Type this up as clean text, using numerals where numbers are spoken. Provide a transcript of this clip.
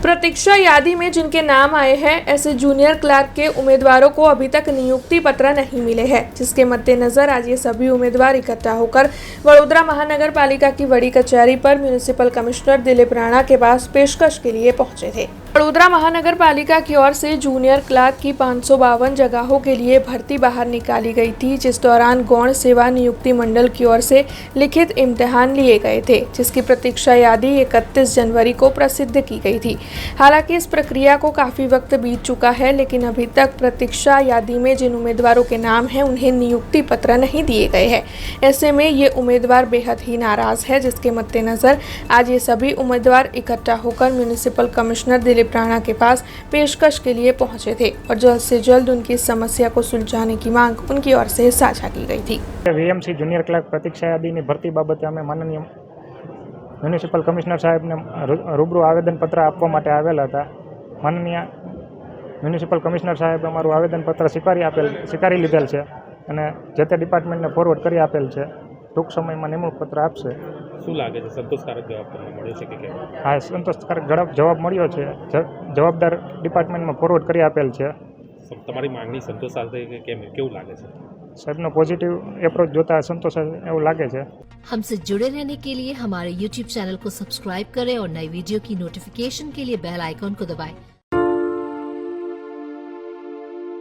प्रतीक्षा यादी में जिनके नाम आए हैं ऐसे जूनियर क्लर्क के उम्मीदवारों को अभी तक नियुक्ति पत्र नहीं मिले हैं, जिसके मद्देनजर आज ये सभी उम्मीदवार इकट्ठा होकर वडोदरा महानगर पालिका की बड़ी कचहरी पर म्यूनिसिपल कमिश्नर दिलीप राणा के पास पेशकश के लिए पहुंचे थे। वडोदरा महानगर पालिका की ओर से जूनियर क्लर्क की 552 जगहों के लिए भर्ती बाहर निकाली गई थी, जिस दौरान गौण सेवा नियुक्ति मंडल की ओर से लिखित इम्तिहान लिए गए थे, जिसकी प्रतीक्षा यादी 31 जनवरी को प्रसिद्ध की गई थी। हालांकि इस प्रक्रिया को काफी वक्त बीत चुका है, लेकिन अभी तक प्रतीक्षा यादी में जिन उम्मीदवारों के नाम हैं उन्हें नियुक्ति पत्र नहीं दिए गए हैं। ऐसे में ये उम्मीदवार बेहद ही नाराज है, जिसके मद्देनजर आज ये सभी उम्मीदवार इकट्ठा होकर म्यूनिसिपल कमिश्नर दिलीप राणा के पास पेशकश के लिए पहुंचे थे और जल्द से जल्द उनकी समस्या को सुलझाने की मांग उनकी ओर से साझा की गई थी। વીએમસી જુનિયર ક્લાર્ક પ્રતીક્ષા યાદીની ભરતી બાબતે અમે માનનીય મ્યુનિસિપલ કમિશનર સાહેબને રૂબરૂ આવેદનપત્ર આપવા માટે આવેલા હતા। માનનીય મ્યુનિસિપલ કમિશનર સાહેબ અમારું આવેદનપત્ર સ્વીકારી લીધેલ છે અને જે તે ડિપાર્ટમેન્ટને ફોરવર્ડ કરી આપેલ છે। ટૂંક સમયમાં નિમણૂક પત્ર આપશે। શું લાગે છે, સંતોષકારક જવાબ તમને મળ્યો છે કે કેમ? હા, સંતોષકારક જવાબ મળ્યો છે। જવાબદાર ડિપાર્ટમેન્ટમાં ફોરવર્ડ કરી આપેલ છે। તમારી માંગણી સંતોષ સાથે કે કેમ, કેવું લાગે છે? સાહેબનો પોઝિટિવ એપ્રોચ જોતા સંતોષ એવું લાગે છે। हमसे जुड़े रहने के लिए हमारे YouTube चैनल को सब्सक्राइब करें और नई वीडियो की नोटिफिकेशन के लिए बेल आइकॉन को दबाएं।